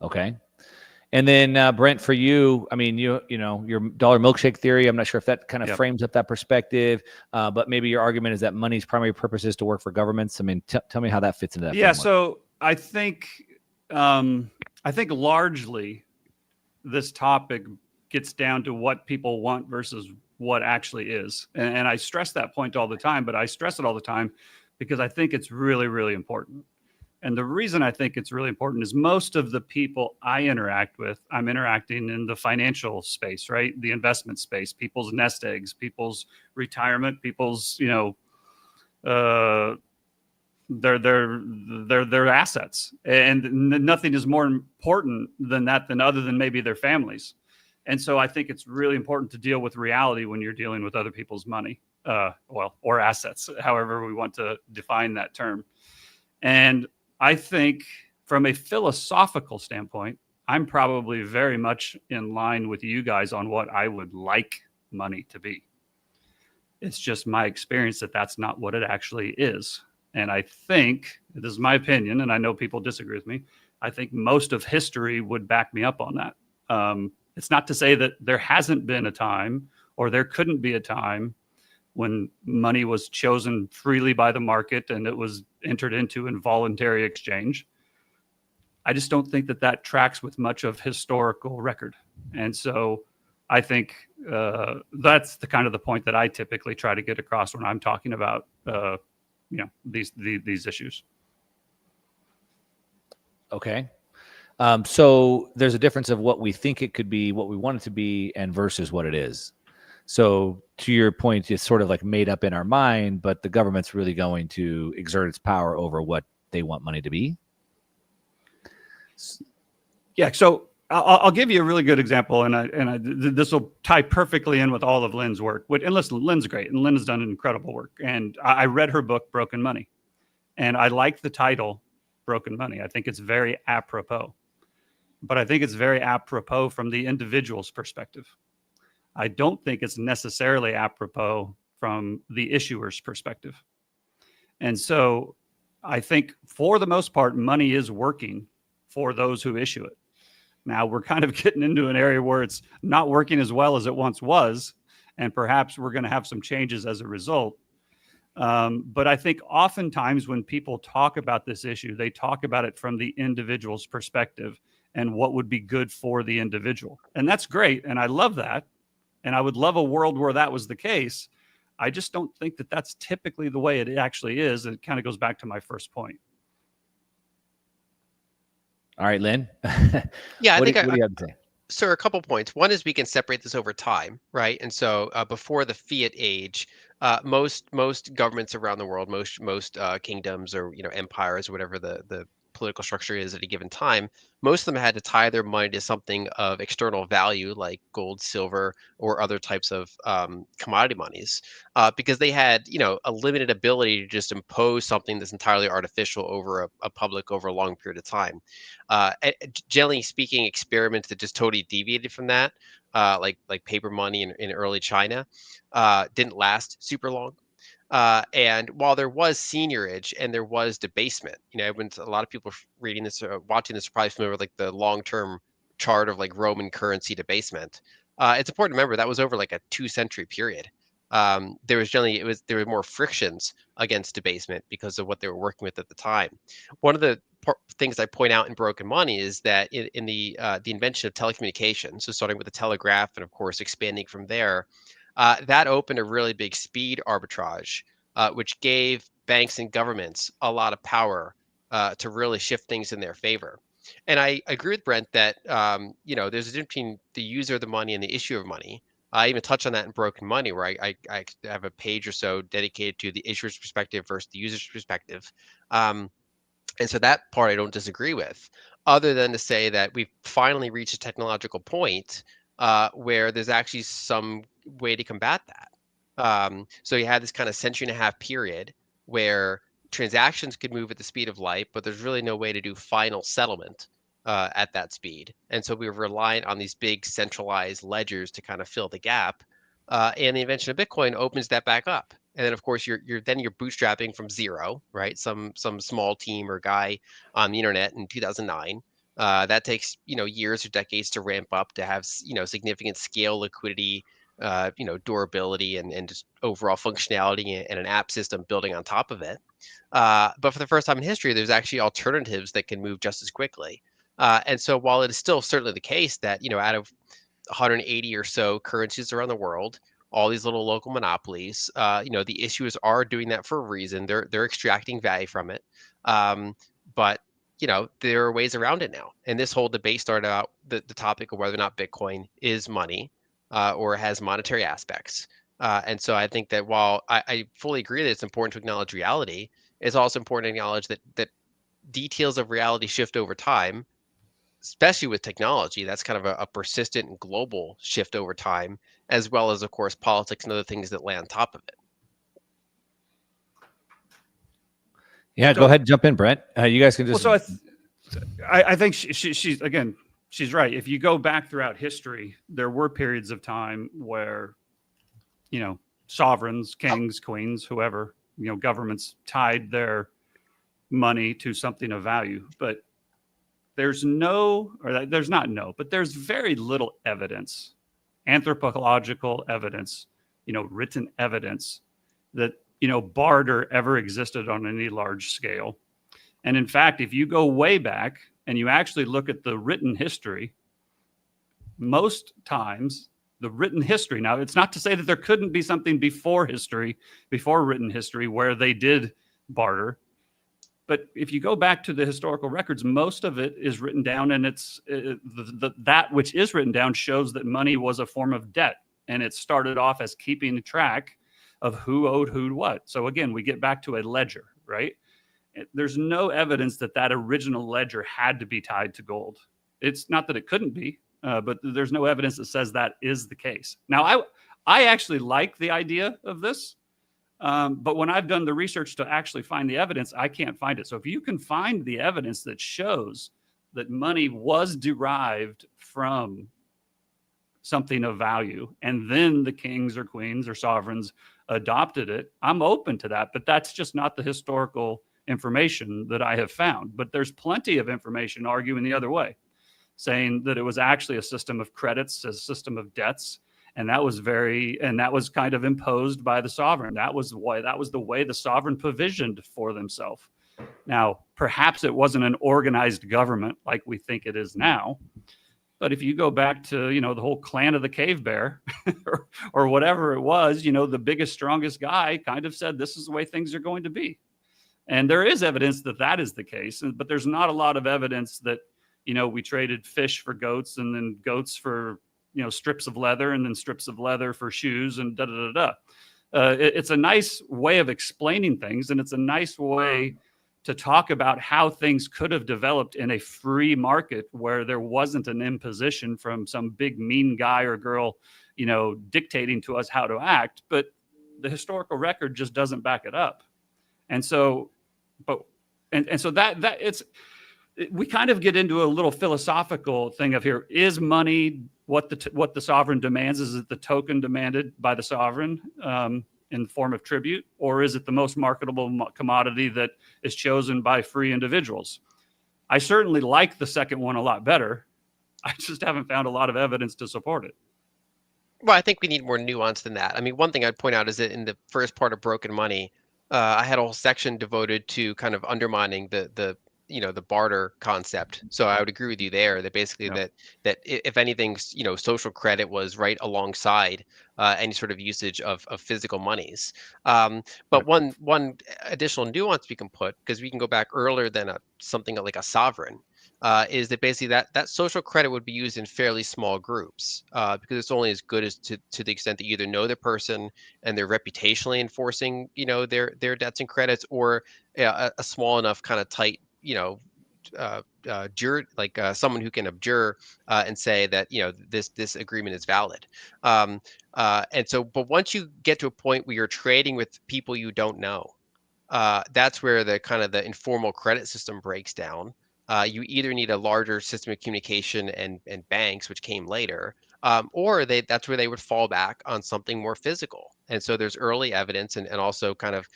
Okay. And then Brent, for you, I mean, you know your dollar milkshake theory. I'm not sure if that kind of Yep. frames up that perspective, but maybe your argument is that money's primary purpose is to work for governments. I mean, tell me how that fits into that Yeah. framework. So I think largely this topic gets down to what people want versus what actually is. And I stress that point all the time, but I stress it all the time because I think it's really, really important. And the reason I think it's really important is most of the people I interact with, I'm interacting in the financial space, right? The investment space, people's nest eggs, people's retirement, people's, uh, their assets, and nothing is more important than that, than other than maybe their families. And so I think it's really important to deal with reality when you're dealing with other people's money, or assets, however we want to define that term. And I think from a philosophical standpoint, I'm probably very much in line with you guys on what I would like money to be. It's just my experience that that's not what it actually is. And I think, this is my opinion, and I know people disagree with me, I think most of history would back me up on that. It's not to say that there hasn't been a time or there couldn't be a time when money was chosen freely by the market and it was entered into in voluntary exchange. I just don't think that that tracks with much of historical record. And so I think that's the kind of the point that I typically try to get across when I'm talking about these issues. Okay. So there's a difference of what we think it could be, what we want it to be, and versus what it is. So to your point, it's sort of like made up in our mind, but the government's really going to exert its power over what they want money to be. Yeah. So I'll give you a really good example, and this will tie perfectly in with all of Lynn's work. And listen, Lynn's great, and Lynn has done incredible work. And I read her book, Broken Money, and I like the title, Broken Money. I think it's very apropos, but I think it's very apropos from the individual's perspective. I don't think it's necessarily apropos from the issuer's perspective. And so I think for the most part, money is working for those who issue it. Now we're kind of getting into an area where it's not working as well as it once was, and perhaps we're going to have some changes as a result. But I think oftentimes when people talk about this issue, they talk about it from the individual's perspective and what would be good for the individual. And that's great. And I love that. And I would love a world where that was the case. I just don't think that that's typically the way it actually is. It kind of goes back to my first point. All right, Lynn. Yeah, what do you have to say? So a couple points. One is we can separate this over time, right? And so before the Fiat age, most governments around the world, most kingdoms or empires or whatever the political structure is at a given time, most of them had to tie their money to something of external value like gold, silver, or other types of commodity monies, because they had a limited ability to just impose something that's entirely artificial over a public over a long period of time. Generally speaking, experiments that just totally deviated from that, like paper money in early China, didn't last super long. And while there was seigniorage and there was debasement, when a lot of people reading this or watching this are probably familiar with like the long-term chart of like Roman currency debasement. It's important to remember that was over like a 2-century period. There were more frictions against debasement because of what they were working with at the time. One of the things I point out in Broken Money is that in the invention of telecommunications, so starting with the telegraph and of course expanding from there, that opened a really big speed arbitrage, which gave banks and governments a lot of power to really shift things in their favor. And I agree with Brent that there's a difference between the user of the money and the issuer of money. I even touch on that in Broken Money, where I have a page or so dedicated to the issuer's perspective versus the user's perspective. And so that part I don't disagree with, other than to say that we've finally reached a technological point where there's actually some way to combat that. So you had this kind of century and a half period where transactions could move at the speed of light, but there's really no way to do final settlement at that speed. And so we were reliant on these big centralized ledgers to kind of fill the gap. And the invention of Bitcoin opens that back up. And then of course you're bootstrapping from zero, right? Some small team or guy on the internet in 2009 That takes years or decades to ramp up to have significant scale, liquidity, durability, and just overall functionality and an app system building on top of it. But for the first time in history, there's actually alternatives that can move just as quickly. And so while it is still certainly the case that out of 180 or so currencies around the world, all these little local monopolies, the issuers are doing that for a reason. They're extracting value from it. But there are ways around it now. And this whole debate started out the topic of whether or not Bitcoin is money or has monetary aspects. And so I think that while I fully agree that it's important to acknowledge reality, it's also important to acknowledge that details of reality shift over time, especially with technology. That's kind of a persistent and global shift over time, as well as, of course, politics and other things that lay on top of it. Yeah, go ahead and jump in, Brent. You guys can just. Well, so I think she's again, she's right. If you go back throughout history, there were periods of time where, sovereigns, kings, queens, whoever, governments tied their money to something of value. But there's very little evidence, anthropological evidence, written evidence that, barter ever existed on any large scale. And in fact, if you go way back and you actually look at the written history, most times the written history, now it's not to say that there couldn't be something before written history where they did barter. But if you go back to the historical records, most of it is written down, and that which is written down shows that money was a form of debt, and it started off as keeping track of who owed who what. So again, we get back to a ledger, right? There's no evidence that original ledger had to be tied to gold. It's not that it couldn't be, but there's no evidence that says that is the case. Now, I actually like the idea of this. But when I've done the research to actually find the evidence, I can't find it. So if you can find the evidence that shows that money was derived from something of value, and then the kings or queens or sovereigns adopted it, I'm open to that. But that's just not the historical information that I have found. But there's plenty of information arguing the other way, saying that it was actually a system of credits, a system of debts. And that was kind of imposed by the sovereign. That was the way the sovereign provisioned for themselves. Now, perhaps it wasn't an organized government like we think it is now. But if you go back to, the whole clan of the cave bear or whatever it was, the biggest, strongest guy kind of said, this is the way things are going to be. And there is evidence that is the case. But there's not a lot of evidence that, we traded fish for goats and then goats for strips of leather and then strips of leather for shoes and it's a nice way of explaining things. And it's a nice way to talk about how things could have developed in a free market where there wasn't an imposition from some big mean guy or girl, dictating to us how to act. But the historical record just doesn't back it up. And so, we kind of get into a little philosophical thing of here. Is money what the sovereign demands? Is it the token demanded by the sovereign in the form of tribute? Or is it the most marketable commodity that is chosen by free individuals? I certainly like the second one a lot better. I just haven't found a lot of evidence to support it. Well, I think we need more nuance than that. I mean, one thing I'd point out is that in the first part of Broken Money, I had a whole section devoted to kind of undermining the barter concept. So I would agree with you there that basically that if anything, social credit was right alongside any sort of usage of physical monies. But one additional nuance we can put, because we can go back earlier than something like a sovereign, is that basically that social credit would be used in fairly small groups because it's only as good as to the extent that you either know the person and they're reputationally enforcing their debts and credits, or a small enough kind of tight someone who can abjure and say that this agreement is valid. And so, but once you get to a point where you're trading with people you don't know, that's where the kind of the informal credit system breaks down. You either need a larger system of communication and banks, which came later, or that's where they would fall back on something more physical. And so there's early evidence and also kind of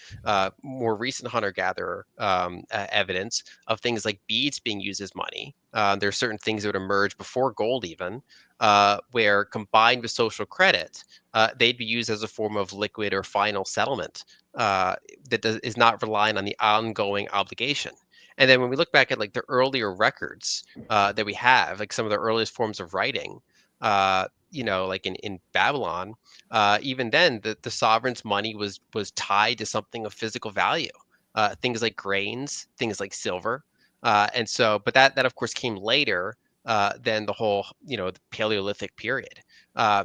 more recent hunter-gatherer evidence of things like beads being used as money. There are certain things that would emerge before gold even, where combined with social credit, they'd be used as a form of liquid or final settlement is not relying on the ongoing obligation. And then when we look back at like the earlier records that we have, like some of the earliest forms of writing, like in Babylon, even then the sovereign's money was tied to something of physical value, things like grains, things like silver, but that of course came later than the whole the Paleolithic period.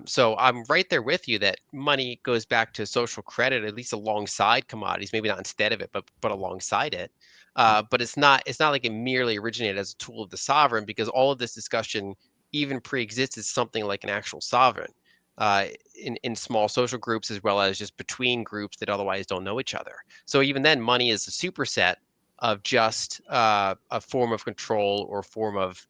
So I'm right there with you that money goes back to social credit, at least alongside commodities, maybe not instead of it, but alongside it. But it's not like it merely originated as a tool of the sovereign, because all of this discussion even pre-exists as something like an actual sovereign in small social groups, as well as just between groups that otherwise don't know each other. So even then, money is a superset of just a form of control or form of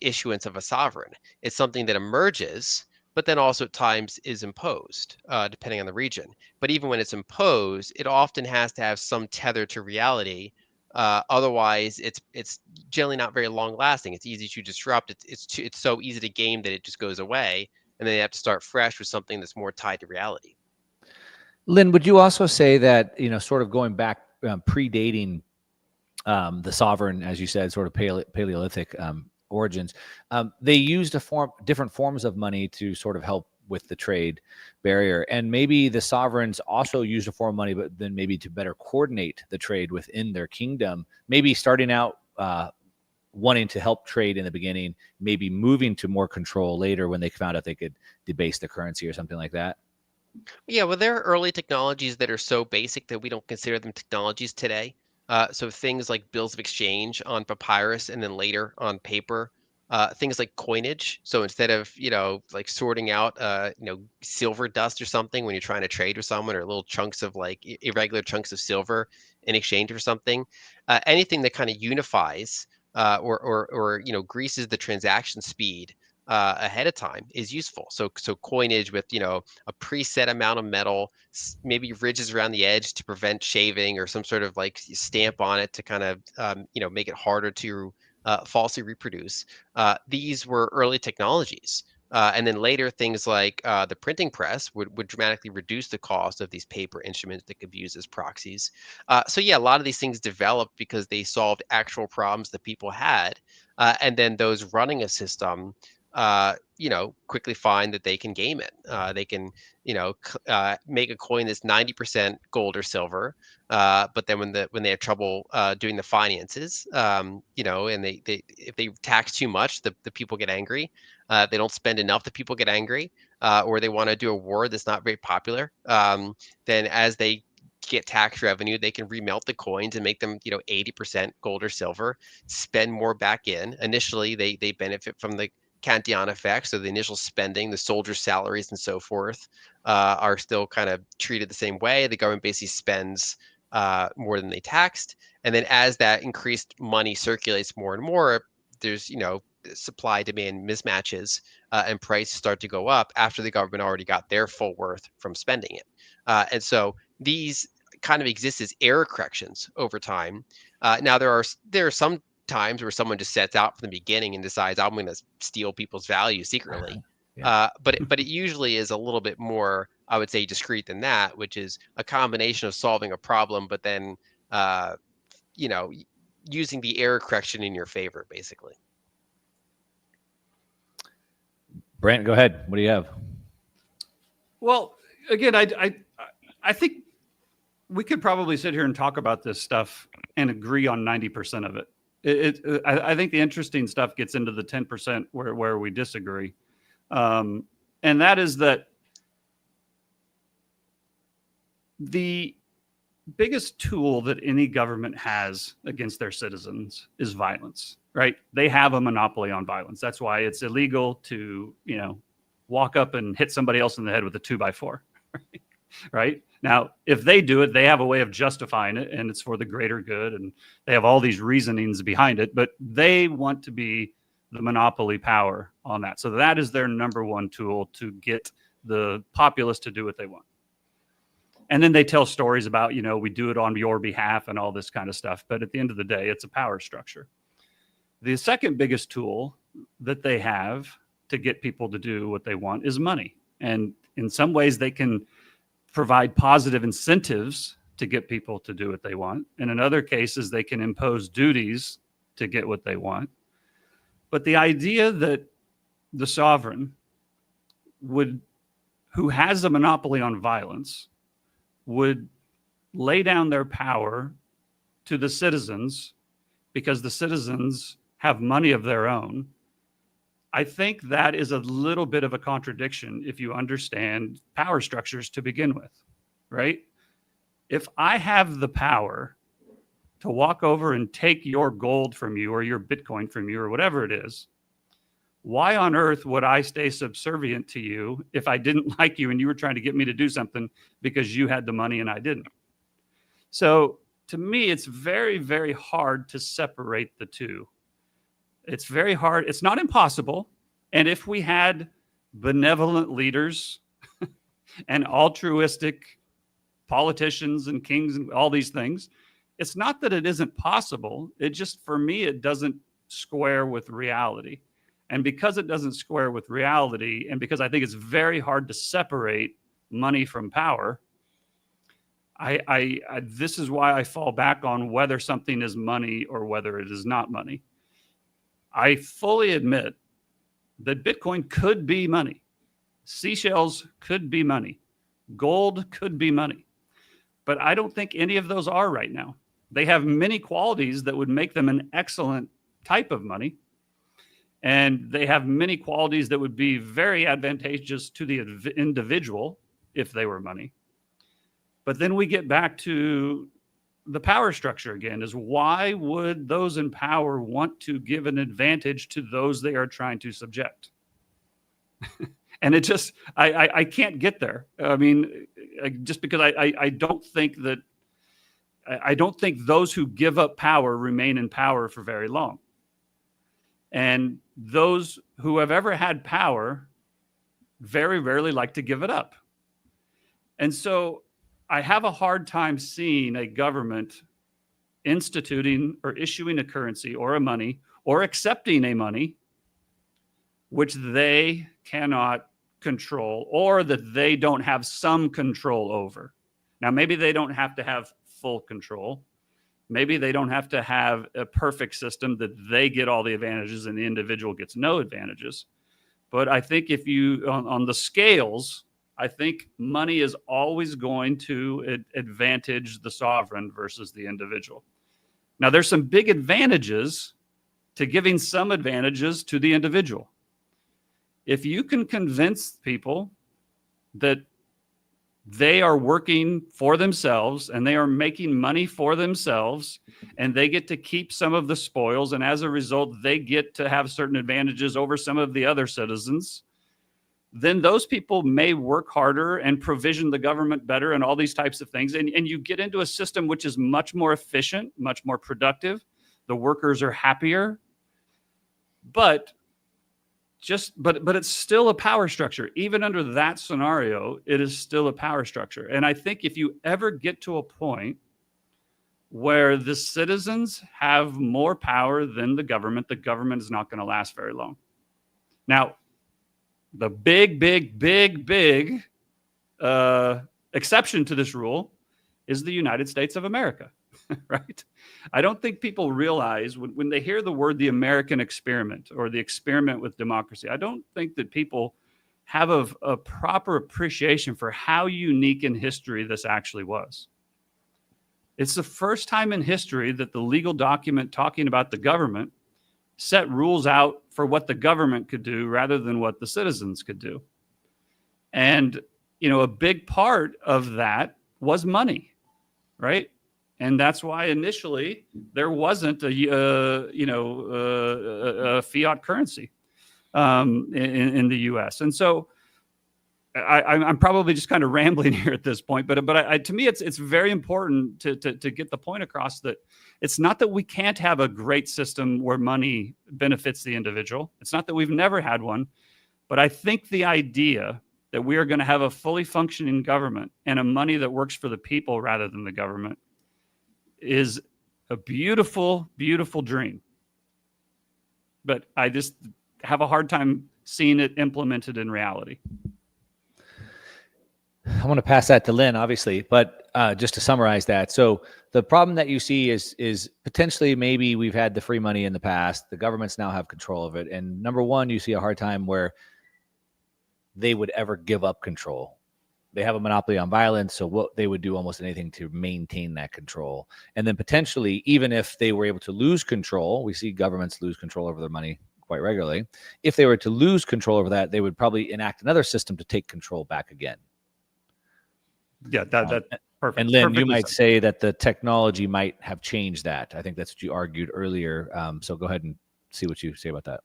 issuance of a sovereign. It's something that emerges, but then also at times is imposed, depending on the region. But even when it's imposed, it often has to have some tether to reality. Otherwise, it's generally not very long lasting. It's easy to disrupt. It's so easy to game that it just goes away, and then you have to start fresh with something that's more tied to reality. Lynn, would you also say that, sort of going back, predating the sovereign, as you said, sort of Paleolithic origins, they used different forms of money to sort of help with the trade barrier, and maybe the sovereigns also used a form of money, but then maybe to better coordinate the trade within their kingdom, maybe starting out wanting to help trade in the beginning, maybe moving to more control later when they found out they could debase the currency or something like that. Yeah, well, there are early technologies that are so basic that we don't consider them technologies today. So things like bills of exchange on papyrus and then later on paper, things like coinage. So instead of, like sorting out, silver dust or something when you're trying to trade with someone, or little chunks of like irregular chunks of silver in exchange for something, anything that kind of unifies or greases the transaction speed ahead of time is useful. So coinage with a preset amount of metal, maybe ridges around the edge to prevent shaving, or some sort of like stamp on it to kind of make it harder to falsely reproduce. These were early technologies. And then later, things like the printing press would dramatically reduce the cost of these paper instruments that could be used as proxies. So yeah, a lot of these things developed because they solved actual problems that people had. And then those running a system quickly find that they can game it. They can, make a coin that's 90% gold or silver. But then when they have trouble doing the finances, and they if they tax too much, the people get angry. They don't spend enough, the people get angry, or they want to do a war that's not very popular. Then as they get tax revenue, they can remelt the coins and make them, 80% gold or silver, spend more back in. Initially, they benefit from the Cantillon effect. So the initial spending, the soldiers' salaries and so forth are still kind of treated the same way. The government basically spends more than they taxed. And then as that increased money circulates more and more, there's, supply demand mismatches and prices start to go up after the government already got their full worth from spending it. And so these kind of exist as error corrections over time. Now there are some times where someone just sets out from the beginning and decides, I'm going to steal people's value secretly. Yeah. But it usually is a little bit more, I would say, discreet than that, which is a combination of solving a problem, but then using the error correction in your favor, basically. Brant, go ahead. What do you have? Well, again, I think we could probably sit here and talk about this stuff and agree on 90% of it. I think the interesting stuff gets into the 10% where we disagree. And that is that the biggest tool that any government has against their citizens is violence, right? They have a monopoly on violence. That's why it's illegal to, walk up and hit somebody else in the head with a 2x4, right? Now, if they do it, they have a way of justifying it, and it's for the greater good, and they have all these reasonings behind it, but they want to be the monopoly power on that. So that is their number one tool to get the populace to do what they want. And then they tell stories about, we do it on your behalf and all this kind of stuff. But at the end of the day, it's a power structure. The second biggest tool that they have to get people to do what they want is money. And in some ways, they can provide positive incentives to get people to do what they want. And in other cases, they can impose duties to get what they want. But the idea that the sovereign who has a monopoly on violence, would lay down their power to the citizens because the citizens have money of their own, I think that is a little bit of a contradiction if you understand power structures to begin with, right? If I have the power to walk over and take your gold from you or your Bitcoin from you or whatever it is, why on earth would I stay subservient to you if I didn't like you and you were trying to get me to do something because you had the money and I didn't? So to me, it's very, very hard to separate the two. It's very hard. It's not impossible. And if we had benevolent leaders and altruistic politicians and kings and all these things, it's not that it isn't possible. It just, for me, it doesn't square with reality. And because it doesn't square with reality, and because I think it's very hard to separate money from power, this is why I fall back on whether something is money or whether it is not money. I fully admit that Bitcoin could be money. Seashells could be money. Gold could be money. But I don't think any of those are right now. They have many qualities that would make them an excellent type of money. And they have many qualities that would be very advantageous to the individual if they were money. But then we get back to the power structure again, is why would those in power want to give an advantage to those they are trying to subject? And it just, I can't get there. I mean, just because I don't think that, I don't think those who give up power remain in power for very long. And those who have ever had power very rarely like to give it up. And so I have a hard time seeing a government instituting or issuing a currency or a money or accepting a money which they cannot control or that they don't have some control over. Now, maybe they don't have to have full control. Maybe they don't have to have a perfect system that they get all the advantages and the individual gets no advantages. But I think if you, on the scales, I think money is always going to advantage the sovereign versus the individual. Now, there's some big advantages to giving some advantages to the individual. If you can convince people that they are working for themselves and they are making money for themselves and they get to keep some of the spoils, and as a result, they get to have certain advantages over some of the other citizens, then those people may work harder and provision the government better and all these types of things. And you get into a system which is much more efficient, much more productive. The workers are happier. But it's still a power structure. Even under that scenario, it is still a power structure. And I think if you ever get to a point where the citizens have more power than the government is not going to last very long. Now, the big exception to this rule is the United States of America, right? I don't think people realize when they hear the word the American experiment or the experiment with democracy, I don't think that people have a proper appreciation for how unique in history this actually was. It's the first time in history that the legal document talking about the government set rules out for what the government could do rather than what the citizens could do. And, a big part of that was money, right? And that's why initially there wasn't a fiat currency in the U.S. And so I'm probably just kind of rambling here at this point, but to me, it's very important to get the point across that it's not that we can't have a great system where money benefits the individual. It's not that we've never had one, but I think the idea that we are going to have a fully functioning government and a money that works for the people rather than the government is a beautiful, beautiful dream. But I just have a hard time seeing it implemented in reality. I want to pass that to Lynn, obviously, but just to summarize that. So the problem that you see is potentially maybe we've had the free money in the past. The governments now have control of it. And number one, you see a hard time where they would ever give up control. They have a monopoly on violence, so what they would do almost anything to maintain that control. And then potentially, even if they were able to lose control, we see governments lose control over their money quite regularly. If they were to lose control over that, they would probably enact another system to take control back again. Yeah, that perfect. And Lynn, Perfectly you might said. say that the technology might have changed that. I think that's what you argued earlier. So go ahead and see what you say about that.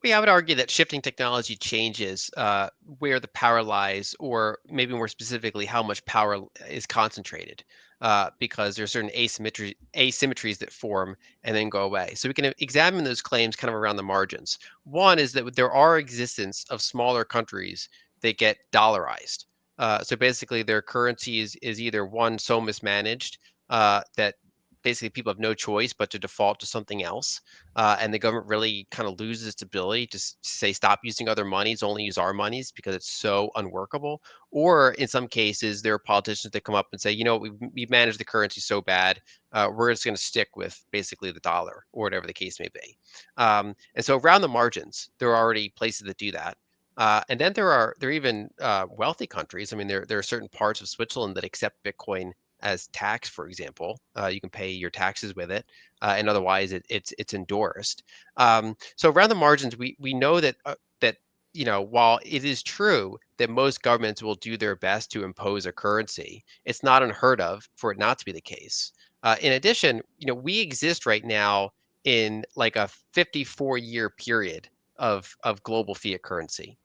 Well, yeah, I would argue that shifting technology changes where the power lies, or maybe more specifically, how much power is concentrated, because there's certain asymmetries that form and then go away. So we can examine those claims kind of around the margins. One is that there are existence of smaller countries that get dollarized. So basically, their currency is either one so mismanaged that basically people have no choice but to default to something else, and the government really kind of loses its ability to say stop using other monies, only use our monies because it's so unworkable. Or in some cases, there are politicians that come up and say, you know, we've managed the currency so bad, we're just going to stick with basically the dollar or whatever the case may be. And so around the margins, there are already places that do that. And then there are even wealthy countries. I mean, there are certain parts of Switzerland that accept Bitcoin as tax, for example. You can pay your taxes with it, and otherwise it's endorsed. So around the margins, we know that while it is true that most governments will do their best to impose a currency, it's not unheard of for it not to be the case. In addition, we exist right now in like a 54-year period of global fiat currency.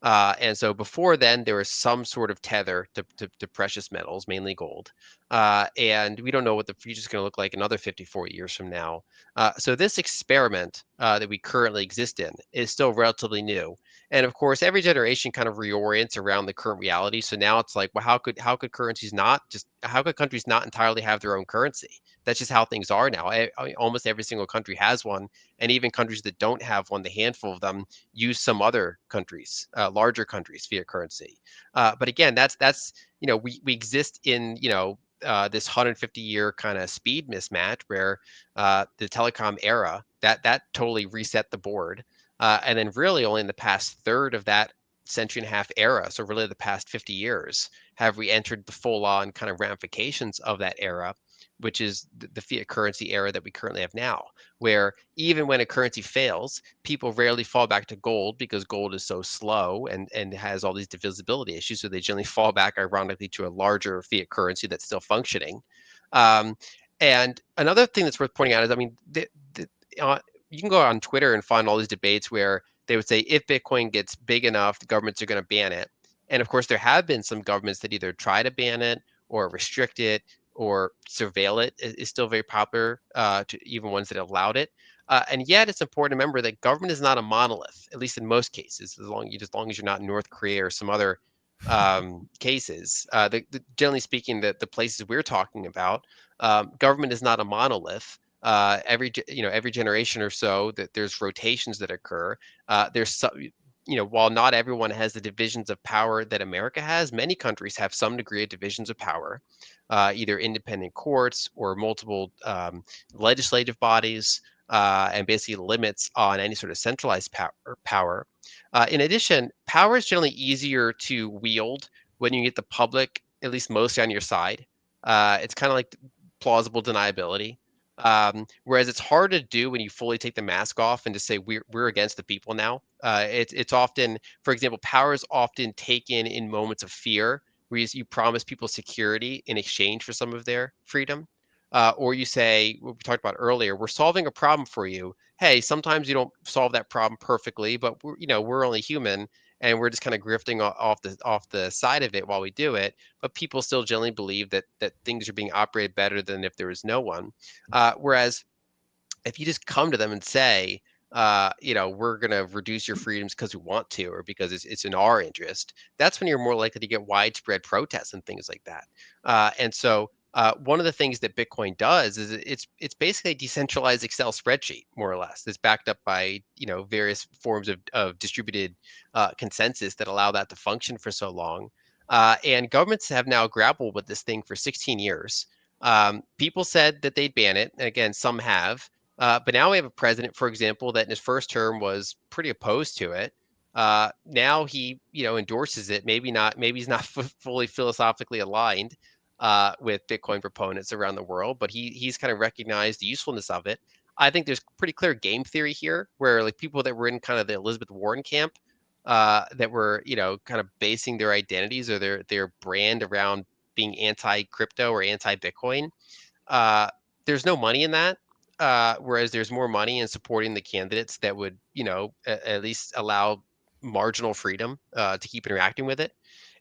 And so before then, there was some sort of tether to precious metals, mainly gold. And we don't know what the future is going to look like another 54 years from now. So this experiment that we currently exist in is still relatively new. And of course, every generation kind of reorients around the current reality. So now it's like, well, how could countries not entirely have their own currency? That's just how things are now. Almost every single country has one, and even countries that don't have one, the handful of them use some other countries, larger countries, fiat currency. But again, that's we exist in this 150-year kind of speed mismatch where the telecom era that totally reset the board, and then really only in the past third of that century and a half era, so really the past 50 years, have we entered the full-on kind of ramifications of that era, which is the fiat currency era that we currently have now, where even when a currency fails, people rarely fall back to gold because gold is so slow and has all these divisibility issues. So they generally fall back, ironically, to a larger fiat currency that's still functioning. And another thing that's worth pointing out is, I mean, you can go on Twitter and find all these debates where they would say if Bitcoin gets big enough, the governments are going to ban it. And of course, there have been some governments that either try to ban it or restrict it or surveil it. Is still very popular, to even ones that allowed it. And yet, it's important to remember that government is not a monolith, at least in most cases, as long as you're not in North Korea or some other cases. Generally speaking, the places we're talking about, government is not a monolith. Every generation or so, that there's rotations that occur. While not everyone has the divisions of power that America has, many countries have some degree of divisions of power, either independent courts or multiple legislative bodies, and basically limits on any sort of centralized power. In addition, power is generally easier to wield when you get the public, at least mostly on your side. It's kind of like plausible deniability. Whereas it's hard to do when you fully take the mask off and just say we're against the people now. It's often, for example, power is often taken in moments of fear, where you promise people security in exchange for some of their freedom, or you say what we talked about earlier, we're solving a problem for you. Hey, sometimes you don't solve that problem perfectly, but we're only human, and we're just kind of grifting off the side of it while we do it. But people still generally believe that things are being operated better than if there was no one. Whereas if you just come to them and say, we're going to reduce your freedoms because we want to, or because it's in our interest, that's when you're more likely to get widespread protests and things like that. And so one of the things that Bitcoin does is it's basically a decentralized Excel spreadsheet, more or less. That's backed up by various forms of distributed consensus that allow that to function for so long. And governments have now grappled with this thing for 16 years. People said that they'd ban it, and again, some have. But now we have a president, for example, that in his first term was pretty opposed to it. Now he, endorses it. Maybe he's not fully philosophically aligned with Bitcoin proponents around the world, but he's kind of recognized the usefulness of it. I think there's pretty clear game theory here, where like people that were in kind of the Elizabeth Warren camp, that were kind of basing their identities or their brand around being anti-crypto or anti-Bitcoin. There's no money in that. Whereas there's more money in supporting the candidates that would, at least allow marginal freedom to keep interacting with it.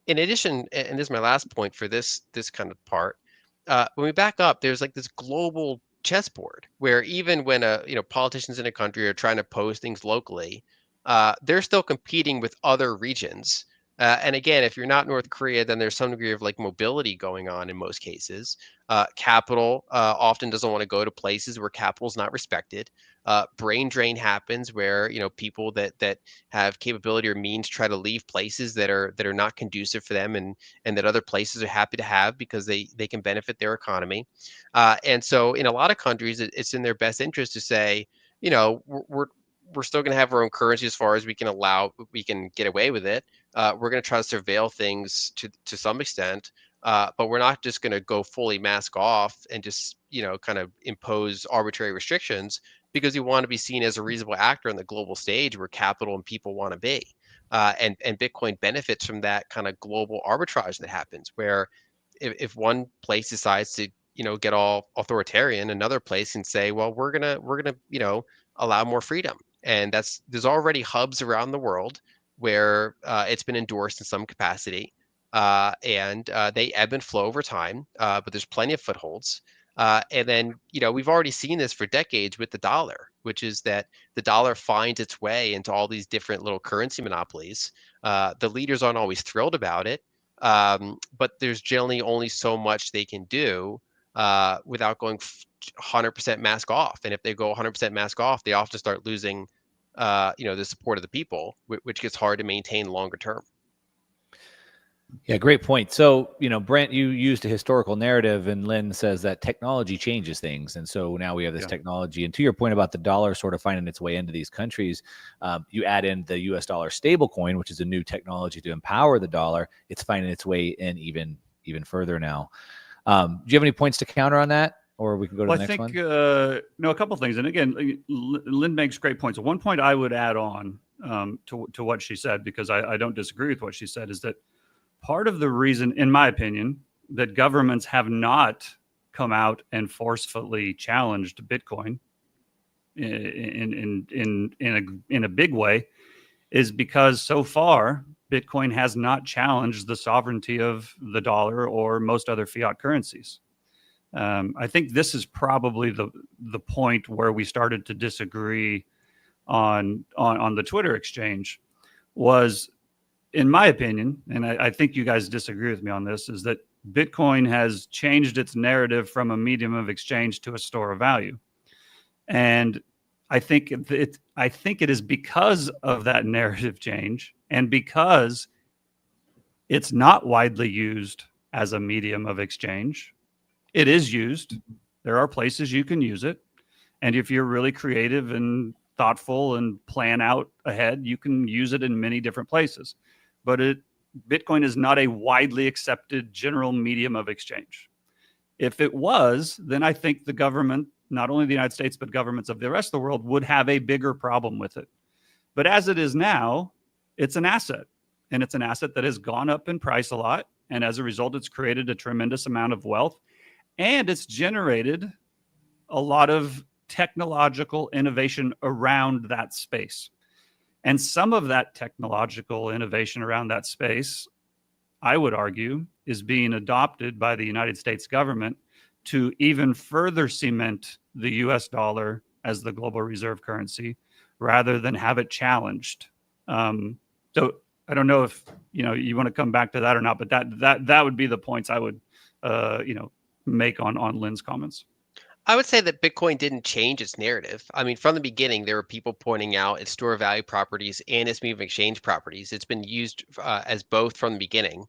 In addition, and this is my last point for this kind of part, when we back up, there's like this global chessboard where even when politicians in a country are trying to pose things locally, they're still competing with other regions. And again, if you're not North Korea, then there's some degree of like mobility going on in most cases. Capital often doesn't want to go to places where capital is not respected. Brain drain happens where people that have capability or means try to leave places that are not conducive for them, and that other places are happy to have because they can benefit their economy. And so in a lot of countries, it's in their best interest to say, we're still going to have our own currency as far as we can get away with it. We're going to try to surveil things to some extent, but we're not just going to go fully mask off and just kind of impose arbitrary restrictions because you want to be seen as a reasonable actor on the global stage where capital and people want to be. And Bitcoin benefits from that kind of global arbitrage that happens, where if one place decides to get all authoritarian, another place can say, well, we're gonna allow more freedom. And there's already hubs around the world where it's been endorsed in some capacity, and they ebb and flow over time, but there's plenty of footholds. And then we've already seen this for decades with the dollar, which is that the dollar finds its way into all these different little currency monopolies. The leaders aren't always thrilled about it, but there's generally only so much they can do without going 100% mask off. And if they go 100% mask off, they often start losing, the support of the people, which gets hard to maintain longer term. Yeah, great point. So, Brent, you used a historical narrative, and Lynn says that technology changes things. And so now we have this technology. And to your point about the dollar sort of finding its way into these countries, you add in the US dollar stablecoin, which is a new technology to empower the dollar. It's finding its way in even further now. Do you have any points to counter on that? Or we can go to the next one? No, a couple of things. And again, Lynn makes great points. One point I would add on to what she said, because I don't disagree with what she said, is that part of the reason, in my opinion, that governments have not come out and forcefully challenged Bitcoin in a big way is because so far Bitcoin has not challenged the sovereignty of the dollar or most other fiat currencies. I think this is probably the point where we started to disagree on the Twitter exchange was, in my opinion, and I think you guys disagree with me on this, is that Bitcoin has changed its narrative from a medium of exchange to a store of value. And I think it is because of that narrative change, and because it's not widely used as a medium of exchange. It is used. There are places you can use it. And if you're really creative and thoughtful and plan out ahead, you can use it in many different places. But Bitcoin is not a widely accepted general medium of exchange. If it was, then I think the government, not only the United States, but governments of the rest of the world, would have a bigger problem with it. But as it is now, it's an asset. And it's an asset that has gone up in price a lot. And as a result, it's created a tremendous amount of wealth. And it's generated a lot of technological innovation around that space. And some of that technological innovation around that space, I would argue, is being adopted by the United States government to even further cement the US dollar as the global reserve currency rather than have it challenged. So I don't know if you want to come back to that or not, but that would be the points I would make on Lynn's comments. I would say that Bitcoin didn't change its narrative. I mean, from the beginning, there were people pointing out its store of value properties and its medium of exchange properties. It's been used as both from the beginning.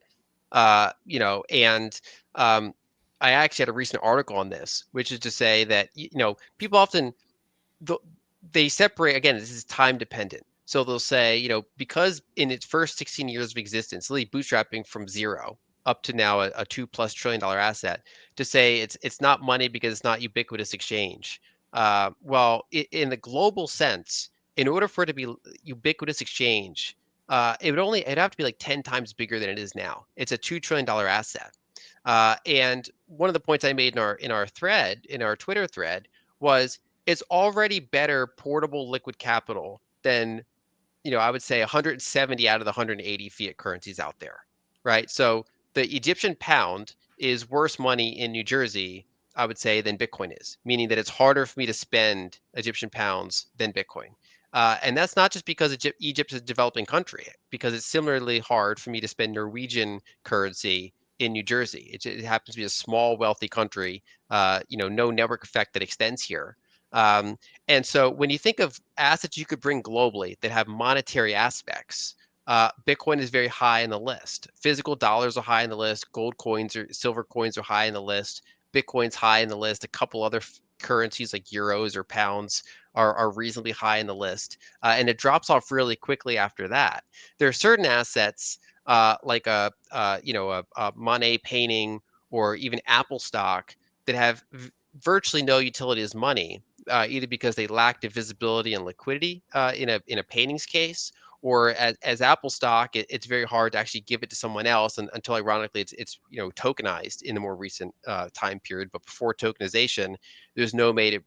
And I actually had a recent article on this, which is to say that people often they separate. Again, this is time dependent. So they'll say, because in its first 16 years of existence, really bootstrapping from zero up to now a $2+ trillion asset, to say it's not money because it's not ubiquitous exchange. Well, in the global sense, in order for it to be ubiquitous exchange, it'd have to be like 10 times bigger than it is now. It's a $2 trillion asset. And one of the points I made in our Twitter thread, was it's already better portable liquid capital than, I would say 170 out of the 180 fiat currencies out there, right? So the Egyptian pound is worse money in New Jersey, I would say, than Bitcoin is, meaning that it's harder for me to spend Egyptian pounds than Bitcoin. And that's not just because Egypt is a developing country, because it's similarly hard for me to spend Norwegian currency in New Jersey. It happens to be a small, wealthy country, no network effect that extends here. And so when you think of assets you could bring globally that have monetary aspects, Bitcoin is very high on the list. Physical dollars are high on the list. Gold coins or silver coins are high on the list. Bitcoin's high on the list. A couple other currencies like euros or pounds are reasonably high in the list. And it drops off really quickly after that. There are certain assets like a Monet painting or even Apple stock that have virtually no utility as money, either because they lack divisibility and liquidity in a painting's case, or as Apple stock, it's very hard to actually give it to someone else, until ironically it's tokenized in the more recent time period. But before tokenization, there's no way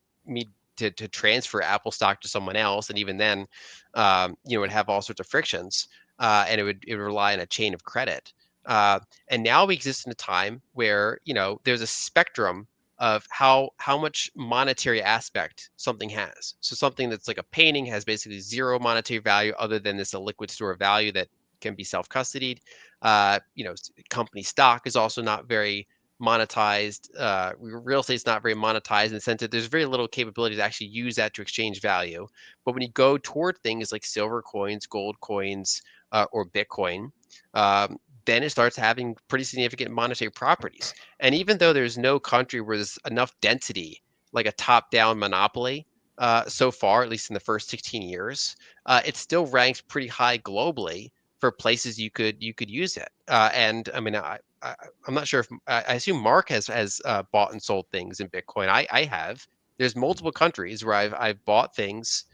to transfer Apple stock to someone else, and even then, it'd have all sorts of frictions, and it would rely on a chain of credit. And now we exist in a time where there's a spectrum of how much monetary aspect something has. So something that's like a painting has basically zero monetary value other than this a liquid store of value that can be self-custodied. Company stock is also not very monetized. Real estate is not very monetized in the sense that there's very little capability to actually use that to exchange value. But when you go toward things like silver coins, gold coins, or Bitcoin, then it starts having pretty significant monetary properties. And even though there's no country where there's enough density, like a top-down monopoly, so far, at least in the first 16 years, it still ranks pretty high globally for places you could use it. And I mean, I'm not sure if I assume Mark has bought and sold things in Bitcoin. I have. There's multiple countries where I've bought things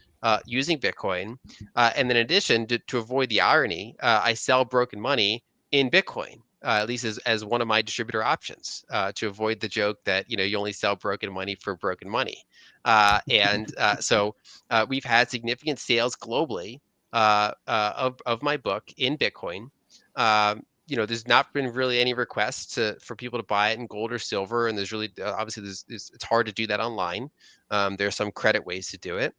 using Bitcoin, and then in addition, to avoid the irony, I sell broken money in Bitcoin, at least as one of my distributor options, to avoid the joke that you only sell broken money for broken money. So we've had significant sales globally of my book in Bitcoin. There's not been really any requests for people to buy it in gold or silver, and there's really obviously it's hard to do that online. There are some credit ways to do it,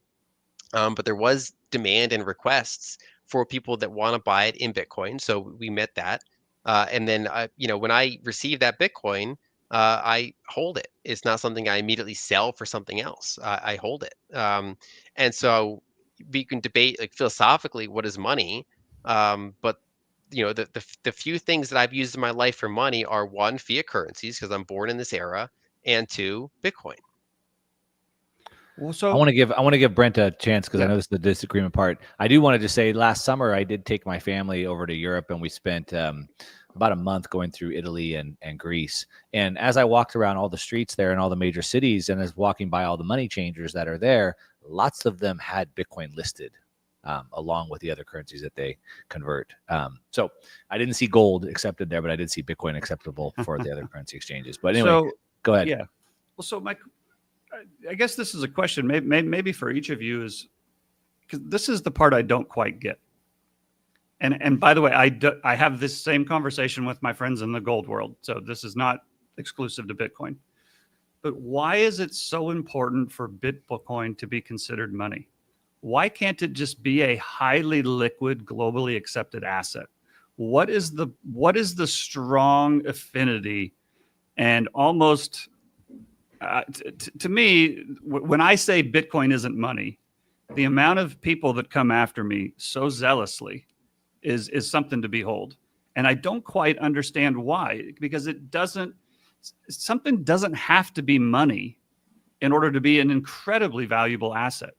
but there was demand and requests for people that want to buy it in Bitcoin. So we met that. And then, when I receive that Bitcoin, I hold it. It's not something I immediately sell for something else. I hold it. And so we can debate like philosophically, what is money? But the few things that I've used in my life for money are, one, fiat currencies, because I'm born in this era, and two, Bitcoin. Well, I so want to give Brent a chance, because I Yeah. know this is the disagreement part. I do want to just say, last summer I did take my family over to Europe, and we spent about a month going through Italy and Greece. And as I walked around all the streets there in all the major cities, and as walking by all the money changers that are there, lots of them had Bitcoin listed along with the other currencies that they convert. So I didn't see gold accepted there, but I did see Bitcoin acceptable for the other currency exchanges. But anyway, so go ahead. yeah. Well, so I guess this is a question maybe for each of you is, because this is the part I don't quite get. And by the way, I have this same conversation with my friends in the gold world. So this is not exclusive to Bitcoin. But why is it so important for Bitcoin to be considered money? Why can't it just be a highly liquid, globally accepted asset? What is the strong affinity and almost to me, when I say Bitcoin isn't money, the amount of people that come after me so zealously is something to behold. And I don't quite understand why, because something doesn't have to be money in order to be an incredibly valuable asset.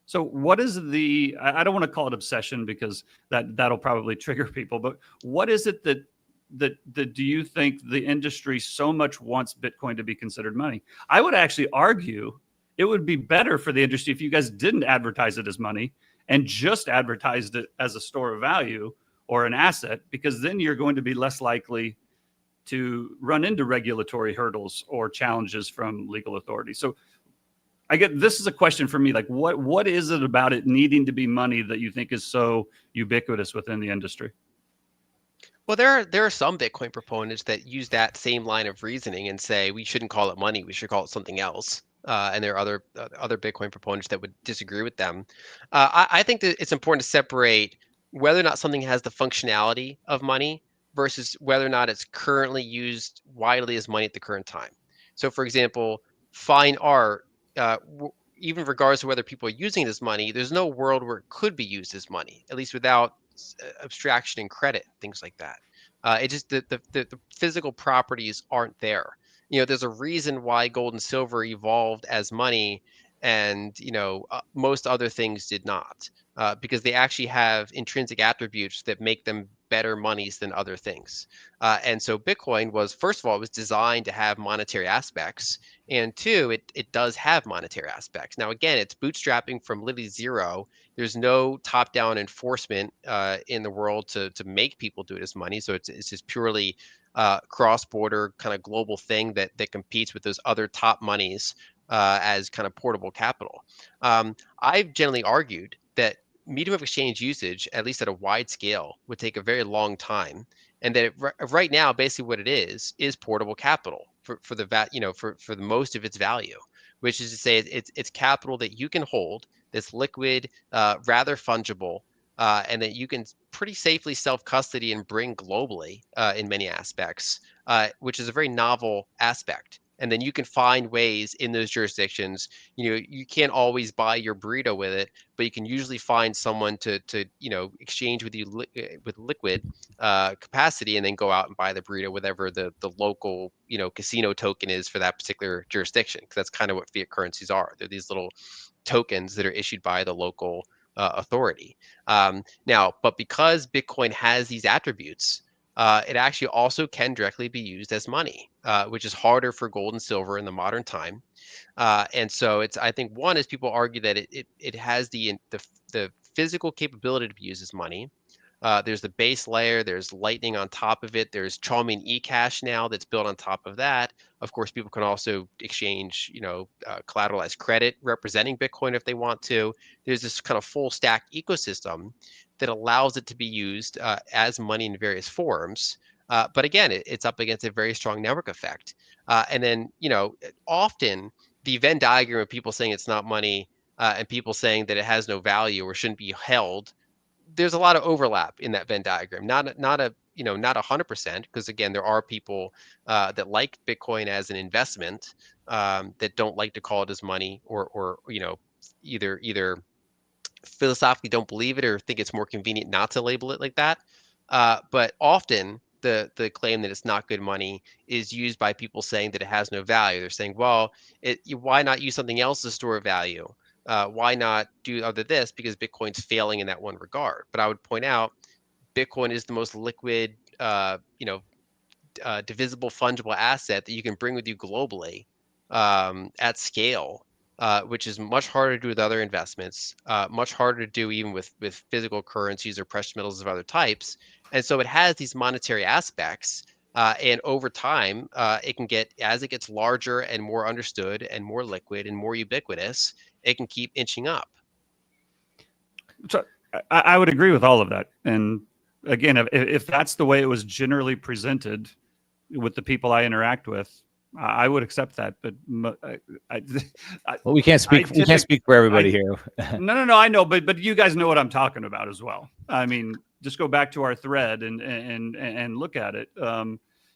So what is I don't want to call it obsession because that'll probably trigger people, but what is it that do you think the industry so much wants Bitcoin to be considered money? I would actually argue it would be better for the industry if you guys didn't advertise it as money and just advertised it as a store of value or an asset, because then you're going to be less likely to run into regulatory hurdles or challenges from legal authorities. So this is a question for me, like what is it about it needing to be money that you think is so ubiquitous within the industry? Well, there are some Bitcoin proponents that use that same line of reasoning and say we shouldn't call it money, we should call it something else. And there are other Bitcoin proponents that would disagree with them. I think that it's important to separate whether or not something has the functionality of money versus whether or not it's currently used widely as money at the current time. So, for example, fine art, even regardless of whether people are using it as money, there's no world where it could be used as money, at least without abstraction and credit, things like that. It just the physical properties aren't there. There's a reason why gold and silver evolved as money, and most other things did not, because they actually have intrinsic attributes that make them better monies than other things. And so Bitcoin was, first of all, it was designed to have monetary aspects, and two, it does have monetary aspects. Now, again, it's bootstrapping from literally zero. There's no top-down enforcement in the world to make people do it as money. So it's just purely cross-border kind of global thing that competes with those other top monies as kind of portable capital. I've generally argued that medium of exchange usage, at least at a wide scale, would take a very long time, and that right now, basically what it is portable capital for the most of its value, which is to say it's capital that you can hold, that's liquid, rather fungible, and that you can pretty safely self-custody and bring globally in many aspects, which is a very novel aspect. And then you can find ways in those jurisdictions. You can't always buy your burrito with it, but you can usually find someone to exchange with you with liquid capacity, and then go out and buy the burrito, whatever the local casino token is for that particular jurisdiction. Because that's kind of what fiat currencies are. They're these little tokens that are issued by the local authority. Now, but because Bitcoin has these attributes, it actually also can directly be used as money, which is harder for gold and silver in the modern time. And so I think one is people argue that it has the physical capability to be used as money. There's the base layer, there's Lightning on top of it, there's Chaumian eCash now that's built on top of that. Of course, people can also exchange, collateralized credit representing Bitcoin if they want to. There's this kind of full stack ecosystem that allows it to be used as money in various forms. But again, it's up against a very strong network effect. And then, often the Venn diagram of people saying it's not money and people saying that it has no value or shouldn't be held, there's a lot of overlap in that Venn diagram. Not 100%, because again, there are people that like Bitcoin as an investment, that don't like to call it as money, or either philosophically don't believe it or think it's more convenient not to label it like that. But often the claim that it's not good money is used by people saying that it has no value. They're saying, well, why not use something else to store value? Why not do other this? Because Bitcoin's failing in that one regard. But I would point out, Bitcoin is the most liquid, divisible, fungible asset that you can bring with you globally at scale, which is much harder to do with other investments, much harder to do even with physical currencies or precious metals of other types. And so it has these monetary aspects. And over time, as it gets larger and more understood and more liquid and more ubiquitous, it can keep inching up. I would agree with all of that. And again, if that's the way it was generally presented with the people I interact with, I would accept that. But Well, we can't speak. We can't speak for everybody here. No. I know, but you guys know what I'm talking about as well. I mean, just go back to our thread and look at it.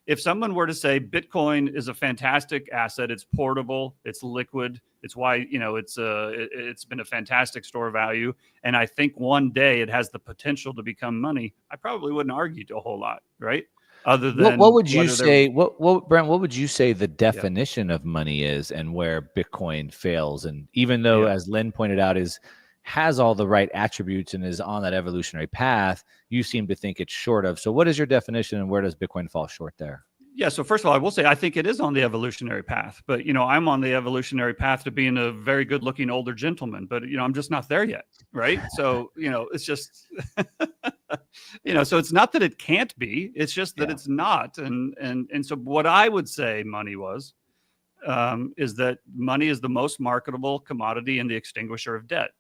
If someone were to say Bitcoin is a fantastic asset, it's portable, it's liquid, it's why it's been a fantastic store of value, and I think one day it has the potential to become money, I probably wouldn't argue a whole lot, right? Other than what would you say? What Brent? What would you say the definition of money is, and where Bitcoin fails? And even though, as Lynn pointed out, has all the right attributes and is on that evolutionary path, you seem to think it's short of. So what is your definition, and where does Bitcoin fall short there? Yeah, so first of all, I will say I think it is on the evolutionary path, but I'm on the evolutionary path to being a very good-looking older gentleman, but I'm just not there yet, right? So it's just so it's not that it can't be, it's just that it's not, and so what I would say money is that money is the most marketable commodity and the extinguisher of debt.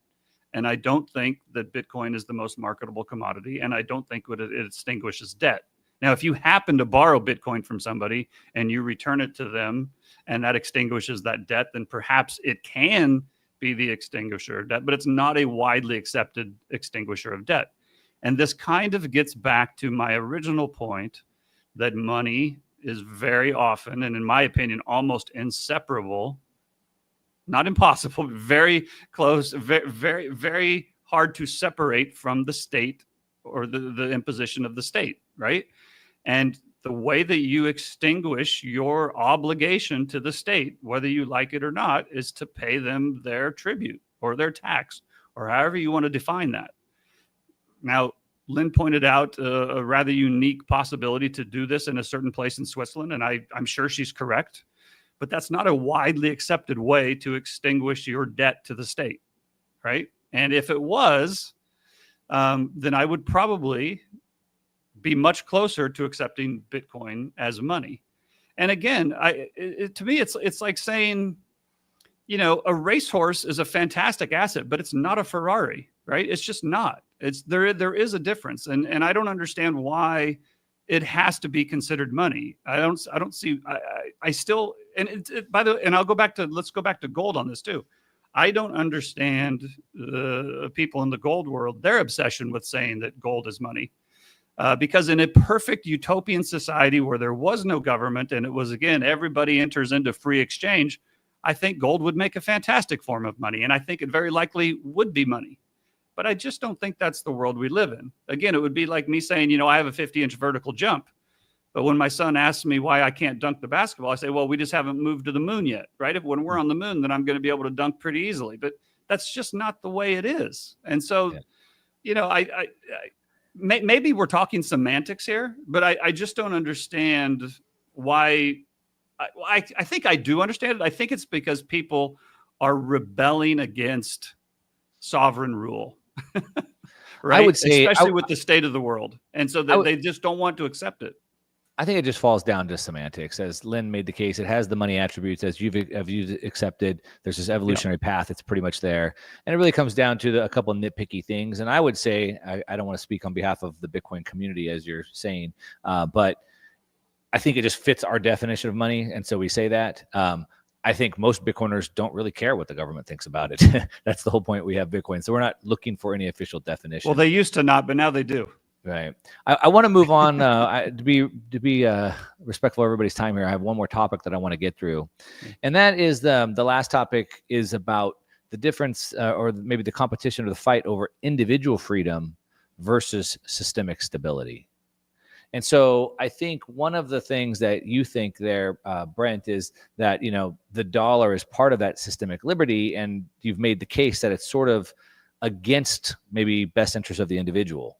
And I don't think that Bitcoin is the most marketable commodity, and I don't think it extinguishes debt. Now, if you happen to borrow Bitcoin from somebody and you return it to them and that extinguishes that debt, then perhaps it can be the extinguisher of debt, but it's not a widely accepted extinguisher of debt. And this kind of gets back to my original point that money is very often, and in my opinion, almost inseparable, not impossible, but very close, very, very, very hard to separate from the state or the imposition of the state, right? And the way that you extinguish your obligation to the state, whether you like it or not, is to pay them their tribute or their tax, or however you want to define that. Now, Lynn pointed out a rather unique possibility to do this in a certain place in Switzerland, and I'm sure she's correct, but that's not a widely accepted way to extinguish your debt to the state, right? And if it was, then I would probably be much closer to accepting Bitcoin as money. And again, to me, it's like saying, a racehorse is a fantastic asset, but it's not a Ferrari, right? It's just not. There is a difference, and I don't understand why it has to be considered money. I don't see. I still, and by the way, and let's go back to gold on this too. I don't understand the people in the gold world, their obsession with saying that gold is money. Because in a perfect utopian society where there was no government and it was, again, everybody enters into free exchange, I think gold would make a fantastic form of money. And I think it very likely would be money. But I just don't think that's the world we live in. Again, it would be like me saying, I have a 50-inch vertical jump. But when my son asks me why I can't dunk the basketball, I say, well, we just haven't moved to the moon yet, right? When we're on the moon, then I'm going to be able to dunk pretty easily. But that's just not the way it is. And so, maybe we're talking semantics here, but I just don't understand why. I think I do understand it. I think it's because people are rebelling against sovereign rule, right? I would say, especially with the state of the world. And so they just don't want to accept it. I think it just falls down to semantics. As Lynn made the case, it has the money attributes as you've accepted. There's this evolutionary path. It's pretty much there. And it really comes down to a couple of nitpicky things. And I would say, I don't want to speak on behalf of the Bitcoin community, as you're saying, but I think it just fits our definition of money. And so we say that. I think most Bitcoiners don't really care what the government thinks about it. That's the whole point we have Bitcoin. So we're not looking for any official definition. Well, they used to not, but now they do. Right. I want to move on to be respectful of everybody's time here. I have one more topic that I want to get through, and that is the last topic is about the difference or maybe the competition or the fight over individual freedom versus systemic stability. And so I think one of the things that you think there, Brent, is that the dollar is part of that systemic liberty, and you've made the case that it's sort of against maybe best interest of the individual.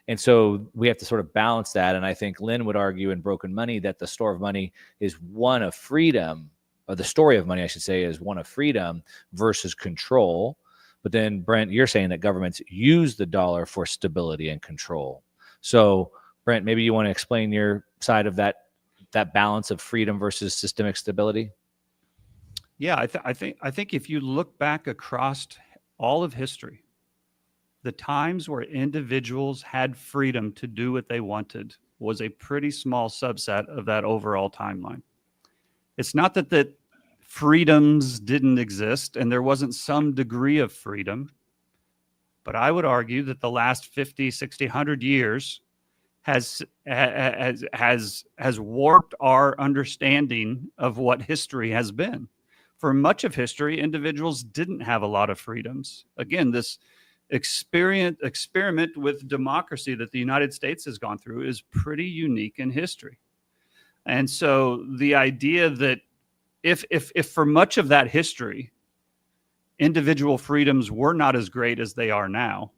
And so we have to sort of balance that. And I think Lynn would argue in Broken Money that the store of money is one of freedom, or the story of money, I should say, is one of freedom versus control. But then, Brent, you're saying that governments use the dollar for stability and control. So, Brent, maybe you want to explain your side of that balance of freedom versus systemic stability? Yeah, I think if you look back across all of history, the times where individuals had freedom to do what they wanted was a pretty small subset of that overall timeline. It's not that freedoms didn't exist and there wasn't some degree of freedom, but I would argue that the last 50, 60, 100 years has warped our understanding of what history has been. For much of history, individuals didn't have a lot of freedoms. Again, this experiment with democracy that the United States has gone through is pretty unique in history. And so the idea that if for much of that history, individual freedoms were not as great as they are now,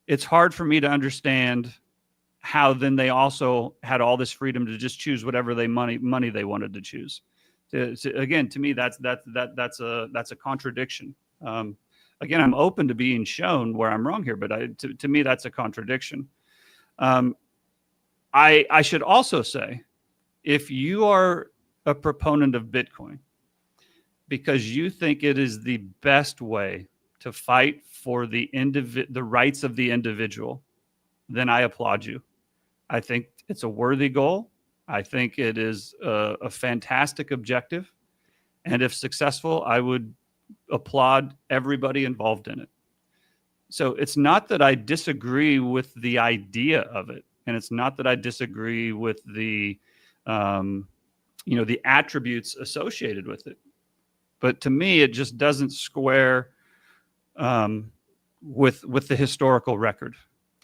it's hard for me to understand how then they also had all this freedom to just choose whatever money they wanted to choose. Again, to me, that's a contradiction. Again, I'm open to being shown where I'm wrong here, but to me, that's a contradiction. I should also say, if you are a proponent of Bitcoin because you think it is the best way to fight for the rights of the individual, then I applaud you. I think it's a worthy goal. I think it is a fantastic objective. And if successful, I would applaud everybody involved in it. So it's not that I disagree with the idea of it. And it's not that I disagree with the attributes associated with it. But to me, it just doesn't square with the historical record.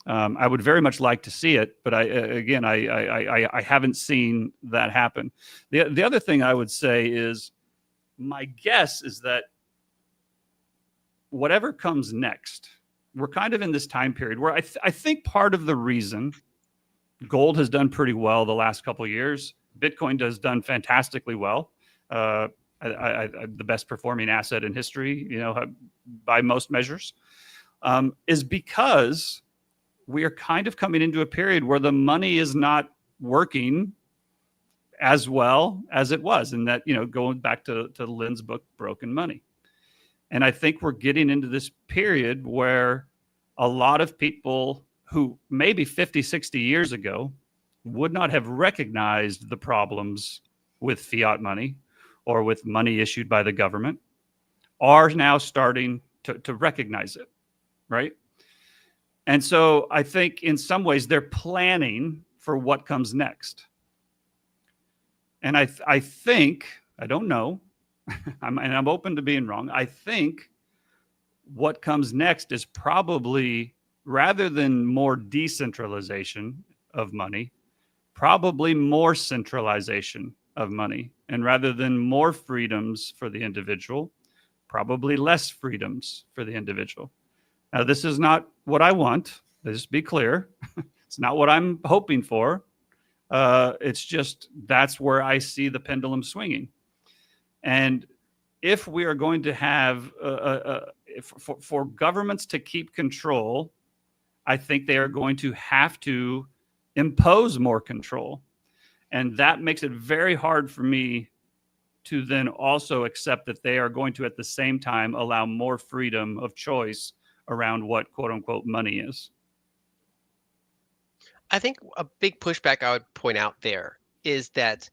I would very much like to see it, but I haven't seen that happen. The other thing I would say is, my guess is that whatever comes next, we're kind of in this time period where I think part of the reason gold has done pretty well the last couple of years, Bitcoin has done fantastically well. The best performing asset in history, by most measures, is because we are kind of coming into a period where the money is not working as well as it was. And that, going back to Lynn's book, Broken Money. And I think we're getting into this period where a lot of people who maybe 50, 60 years ago would not have recognized the problems with fiat money or with money issued by the government are now starting to recognize it, right? And so I think in some ways they're planning for what comes next. And I think, I don't know, I'm open to being wrong. I think what comes next is probably, rather than more decentralization of money, probably more centralization of money. And rather than more freedoms for the individual, probably less freedoms for the individual. Now, this is not what I want. Let's be clear. It's not what I'm hoping for. It's just that's where I see the pendulum swinging. And if we are going to have, for governments to keep control, I think they are going to have to impose more control. And that makes it very hard for me to then also accept that they are going to, at the same time, allow more freedom of choice around what quote unquote money is. I think a big pushback I would point out there is that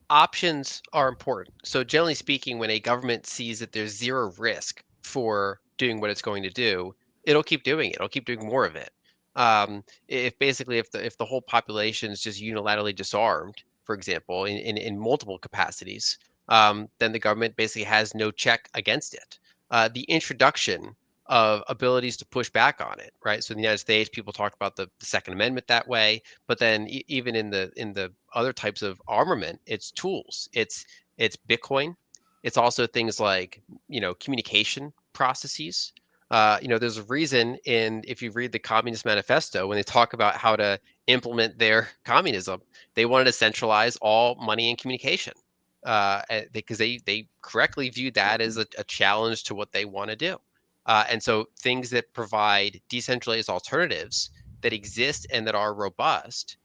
options are important. So generally speaking, when a government sees that there's zero risk for doing what it's going to do, it'll keep doing it. It'll keep doing more of it. If the whole population is just unilaterally disarmed, for example, in multiple capacities, then the government basically has no check against it. The introduction of abilities to push back on it, right? So in the United States, people talk about the Second Amendment that way, but then even in the other types of armament, it's tools. It's Bitcoin. It's also things like communication processes. There's a reason if you read the Communist Manifesto, when they talk about how to implement their communism, they wanted to centralize all money and communication because they correctly viewed that as a challenge to what they want to do. And so things that provide decentralized alternatives that exist and that are robust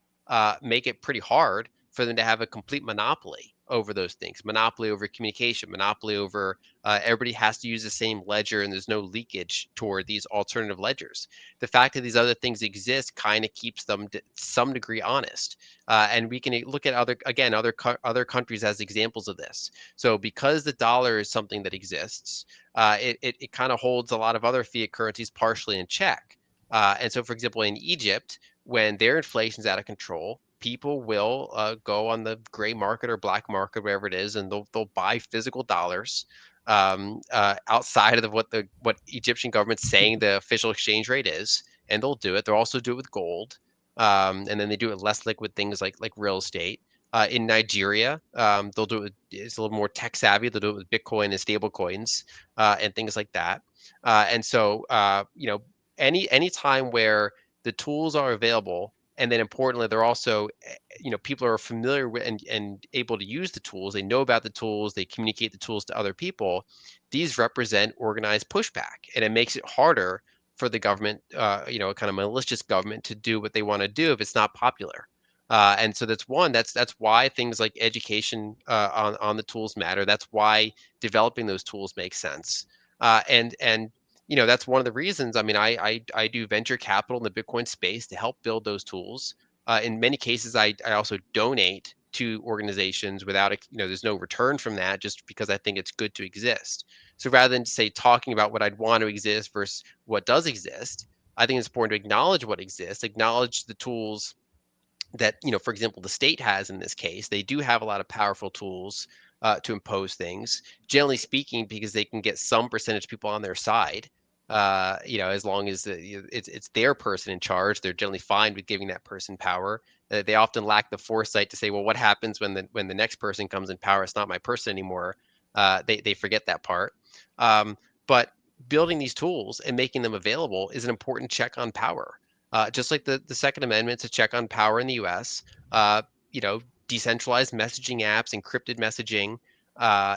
make it pretty hard for them to have a complete monopoly over those things, monopoly over communication, monopoly over everybody has to use the same ledger and there's no leakage toward these alternative ledgers. The fact that these other things exist kind of keeps them to some degree honest. And we can look at other countries as examples of this. So because the dollar is something that exists, it kind of holds a lot of other fiat currencies partially in check. And so, for example, in Egypt, when their inflation is out of control, people will go on the gray market or black market, wherever it is, and they'll buy physical dollars outside of what Egyptian government's saying the official exchange rate is, and they'll do it. They'll also do it with gold, and then they do it with less liquid things like real estate. In Nigeria, they'll do it. It's a little more tech savvy. They'll do it with Bitcoin and stable coins and things like that. And so, any time where the tools are available, and then importantly, they're also, people are familiar with and able to use the tools. They know about the tools. They communicate the tools to other people. These represent organized pushback, and it makes it harder for the government, a kind of malicious government, to do what they want to do if it's not popular. And so that's why things like education on the tools matter. That's why developing those tools makes sense. And that's one of the reasons. I mean, I do venture capital in the Bitcoin space to help build those tools. In many cases, I also donate to organizations without there's no return from that, just because I think it's good to exist. So rather than say talking about what I'd want to exist versus what does exist, I think it's important to acknowledge what exists, acknowledge the tools that, for example, the state has in this case. They do have a lot of powerful tools to impose things, generally speaking, because they can get some percentage of people on their side. As long as it's their person in charge, they're generally fine with giving that person power. They often lack the foresight to say, well, what happens when the next person comes in power? It's not my person anymore. They forget that part. But building these tools and making them available is an important check on power. Just like the Second Amendment to check on power in the U.S., decentralized messaging apps, encrypted messaging,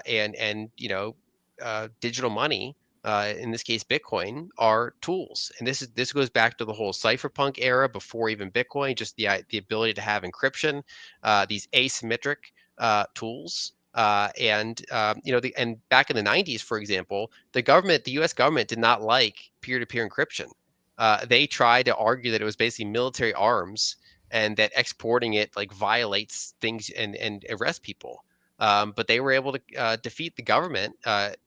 and digital money, in this case Bitcoin, are tools. And this goes back to the whole cypherpunk era before even Bitcoin. Just the ability to have encryption, these asymmetric tools. And back in the 90s, for example, the U.S. government did not like peer-to-peer encryption. They tried to argue that it was basically military arms and that exporting it violates things and arrest people. But they were able to defeat the government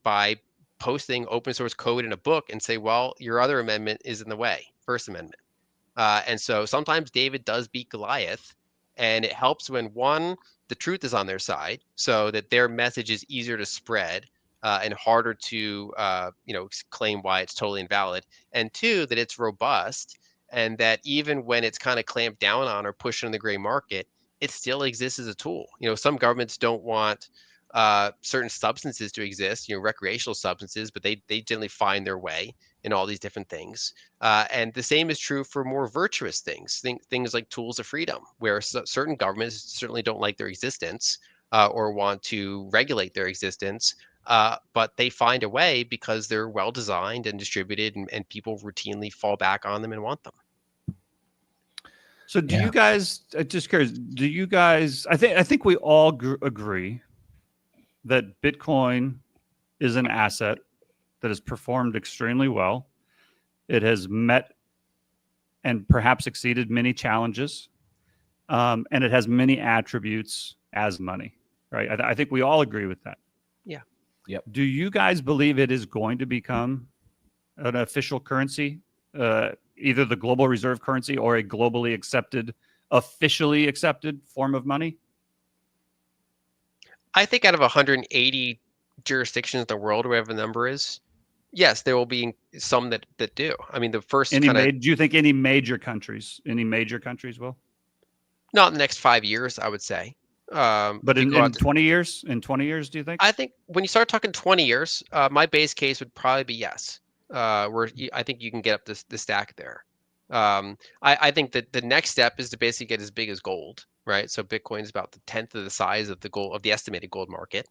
by posting open source code in a book and say, well, your other amendment is in the way, First Amendment. And so sometimes David does beat Goliath, and it helps when the truth is on their side, so that their message is easier to spread and harder to claim why it's totally invalid, and two, that it's robust, and that even when it's kind of clamped down on or pushed in the gray market, it still exists as a tool. Some governments don't want certain substances to exist, recreational substances, but they generally find their way in all these different things. And the same is true for more virtuous things, things like tools of freedom, where certain governments certainly don't like their existence or want to regulate their existence, but they find a way because they're well designed and distributed, and people routinely fall back on them and want them. So do you guys, just curious, I think we all agree that Bitcoin is an asset that has performed extremely well. It has met and perhaps exceeded many challenges, and it has many attributes as money, right? I think we all agree with that. Yeah. Yep. Do you guys believe it is going to become an official currency, either the global reserve currency or a globally accepted, officially accepted form of money? I think out of 180 jurisdictions in the world, whatever the number is, yes, there will be some that do. I mean, the first do you think any major countries will? Not in the next 5 years, I would say. But in 20 years? In 20 years, do you think? I think when you start talking 20 years, my base case would probably be yes. I think you can get up the stack there. I think that the next step is to basically get as big as gold, right? So Bitcoin is about the 10th of the size of the estimated gold market.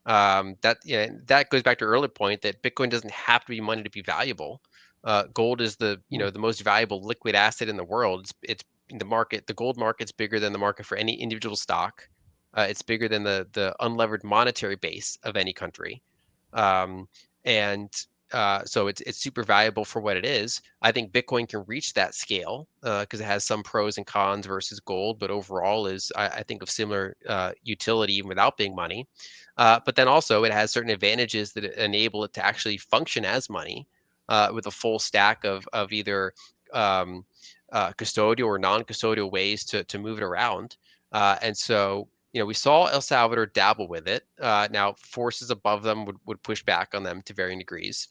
That goes back to your earlier point that Bitcoin doesn't have to be money to be valuable. Gold is the most valuable liquid asset in the world. It's in the market. The gold market's bigger than the market for any individual stock. It's bigger than the unlevered monetary base of any country. Um, and so it's super valuable for what it is. I think Bitcoin can reach that scale because it has some pros and cons versus gold, but overall is I think of similar utility even without being money. But then also it has certain advantages that enable it to actually function as money with a full stack of either um, custodial or non-custodial ways to move it around. And so we saw El Salvador dabble with it. Now, forces above them would push back on them to varying degrees.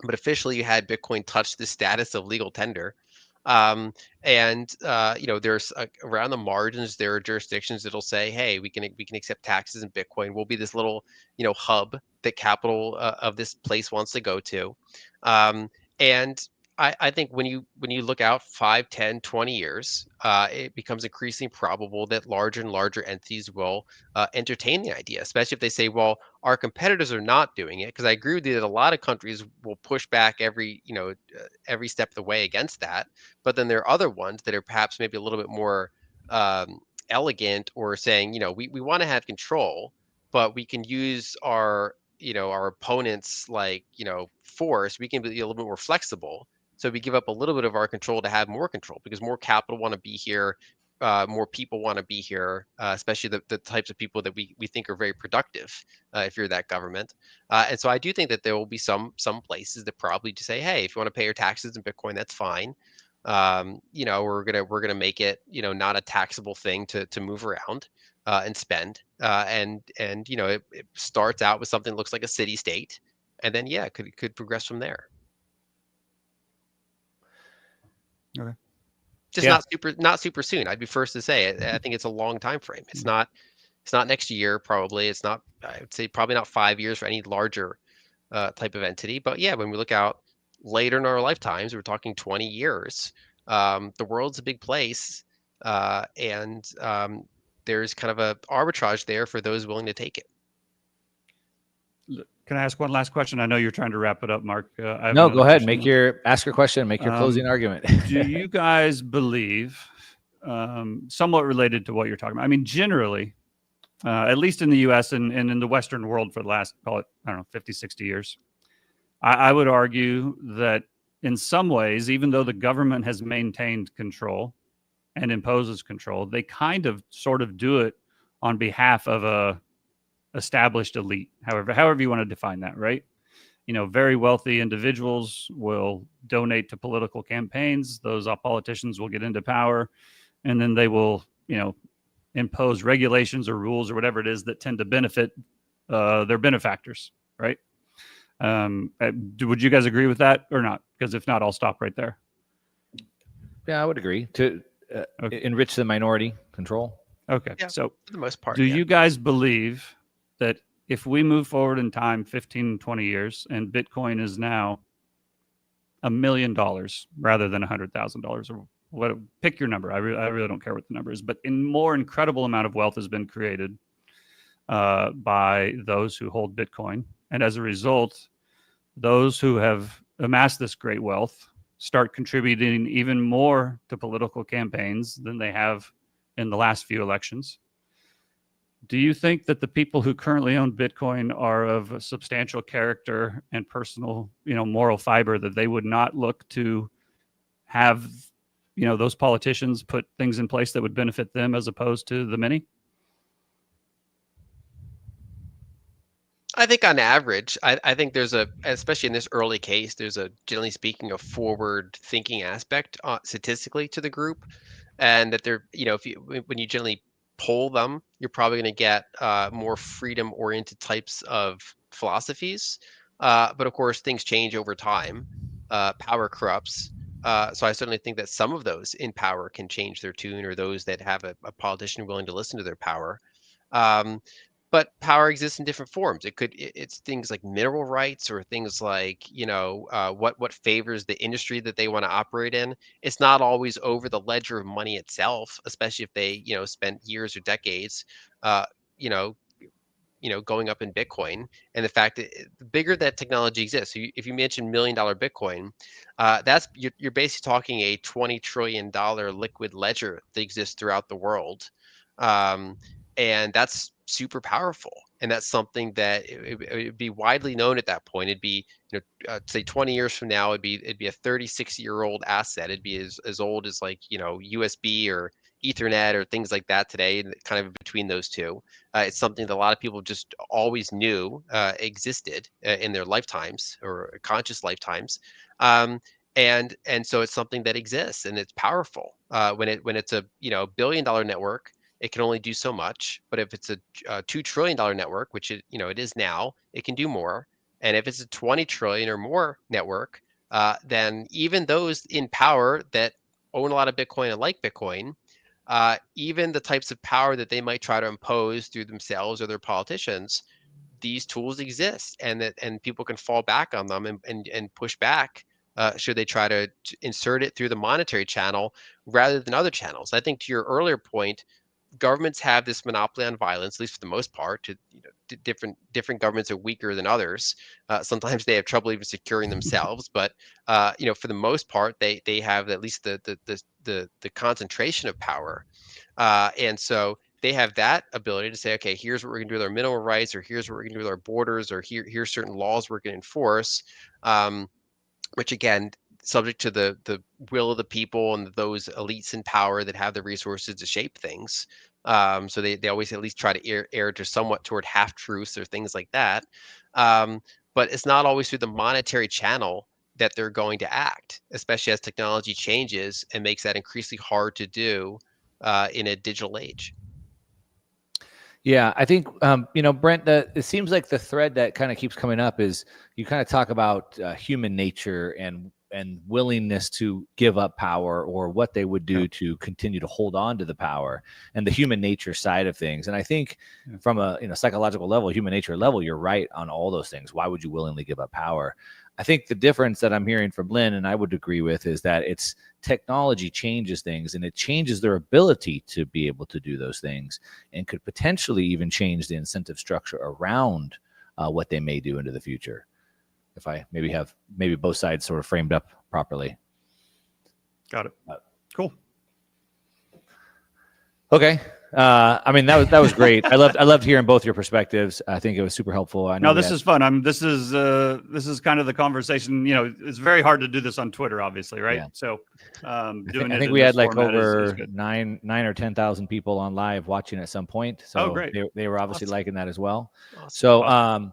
But officially, you had Bitcoin touch the status of legal tender. And there's around the margins, there are jurisdictions that'll say, "Hey, we can accept taxes in Bitcoin. We'll be this little hub that capital of this place wants to go to." And I think when you look out 5, 10, 20 years, it becomes increasingly probable that larger and larger entities will entertain the idea, especially if they say, well, our competitors are not doing it. Because I agree with you that a lot of countries will push back every step of the way against that. But then there are other ones that are perhaps maybe a little bit more elegant, or saying, we want to have control, but we can use our opponents like force. We can be a little bit more flexible, so we give up a little bit of our control to have more control, because more capital want to be here, more people want to be here, especially the types of people that we think are very productive if you're that government. And so I do think that there will be some places that probably just say, hey, if you want to pay your taxes in Bitcoin, that's fine. We're gonna make it not a taxable thing to move around and spend. And it starts out with something that looks like a city state, and then yeah, could progress from there. Okay. Just Yeah. not super soon. I'd be first to say it. I think it's a long time frame. It's not next year, probably. It's not, I would say, probably not 5 years for any larger type of entity. But yeah, when we look out later in our lifetimes, we're talking 20 years. The world's a big place, and there's kind of a arbitrage there for those willing to take it. Can I ask one last question? I know you're trying to wrap it up, Mark. I have No, another go ahead. question. Ask your question. Make your closing argument. Do you guys believe, somewhat related to what you're talking about? I mean, generally, at least in the U.S. and in the Western world for the last, call it, I don't know, 50, 60 years, I would argue that in some ways, even though the government has maintained control and imposes control, they kind of sort of do it on behalf of a established elite, however you want to define that, right? Very wealthy individuals will donate to political campaigns. Those politicians will get into power, and then they will, impose regulations or rules or whatever it is that tend to benefit their benefactors, right? Would you guys agree with that or not? Because if not, I'll stop right there. Yeah, I would agree. To enrich the minority control. Okay, Yeah, so for the most part, do yeah. you guys believe that if we move forward in time 15, 20 years and Bitcoin is now $1 million rather than $100,000 or what, pick your number. I really don't care what the number is, but in more incredible amount of wealth has been created by those who hold Bitcoin. And as a result, those who have amassed this great wealth start contributing even more to political campaigns than they have in the last few elections. Do you think that the people who currently own Bitcoin are of a substantial character and personal, moral fiber that they would not look to have, those politicians put things in place that would benefit them as opposed to the many? I think on average, I think there's especially in this early case, there's generally speaking, a forward thinking aspect statistically to the group, and that they're, when you generally poll them, you're probably going to get more freedom oriented types of philosophies. But of course, things change over time. Power corrupts. So I certainly think that some of those in power can change their tune, or those that have a politician willing to listen to their power. Um, but power exists in different forms. It's things like mineral rights, or things like what favors the industry that they want to operate in. It's not always over the ledger of money itself, especially if they spent years or decades uh, you know going up in Bitcoin. And the fact that the bigger that technology exists, so if you mention $1 million Bitcoin, that's you're basically talking a $20 trillion liquid ledger that exists throughout the world. Um, And that's super powerful. And that's something that it would be widely known at that point. It'd be, say 20 years from now, it'd be a 36-year-old asset. It'd be as old as like, USB or Ethernet or things like that today, and kind of between those two. It's something that a lot of people just always knew existed in their lifetimes or conscious lifetimes. And so it's something that exists and it's powerful. When it's a billion-dollar network, it can only do so much. But if it's a $2 trillion network, which it is now, it can do more. And if it's a 20 trillion or more network, then even those in power that own a lot of Bitcoin and like Bitcoin, even the types of power that they might try to impose through themselves or their politicians, these tools exist, and people can fall back on them and push back should they try to insert it through the monetary channel rather than other channels. I think to your earlier point, governments have this monopoly on violence, at least for the most part. Different governments are weaker than others. Sometimes they have trouble even securing themselves, but for the most part, they have at least the concentration of power, and so they have that ability to say, okay, here's what we're going to do with our mineral rights, or here's what we're going to do with our borders, or here's certain laws we're going to enforce. Which again, subject to the will of the people and those elites in power that have the resources to shape things. So they always at least try to err to somewhat toward half truths or things like that. But it's not always through the monetary channel that they're going to act, especially as technology changes and makes that increasingly hard to do in a digital age. Yeah, I think Brent, it seems like the thread that kind of keeps coming up is you kind of talk about human nature and willingness to give up power, or what they would do to continue to hold on to the power, and the human nature side of things. And I think from a psychological level, human nature level, you're right on all those things. Why would you willingly give up power? I think the difference that I'm hearing from Lynn, and I would agree with, is that it's technology changes things, and it changes their ability to be able to do those things, and could potentially even change the incentive structure around what they may do into the future. If I maybe both sides sort of framed up properly. Got it. Cool. Okay. I mean, that was great. I loved hearing both your perspectives. I think it was super helpful. I know this is fun. This is kind of the conversation. It's very hard to do this on Twitter, obviously, right? Yeah. So, I think we had like over 9 or 10,000 people on live watching at some point. So great. They were obviously liking that as well. Awesome. So,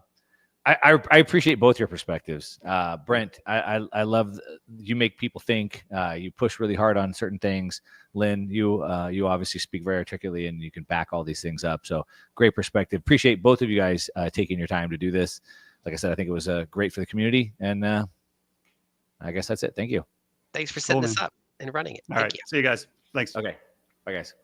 I appreciate both your perspectives. Brent, I love you make people think. You push really hard on certain things. Lynn, you obviously speak very articulately, and you can back all these things up. So great perspective. Appreciate both of you guys taking your time to do this. Like I said, I think it was great for the community, and I guess that's it. Thank you. Thanks for setting this up and running it. All right. See you guys. Thanks. Okay. Bye, guys.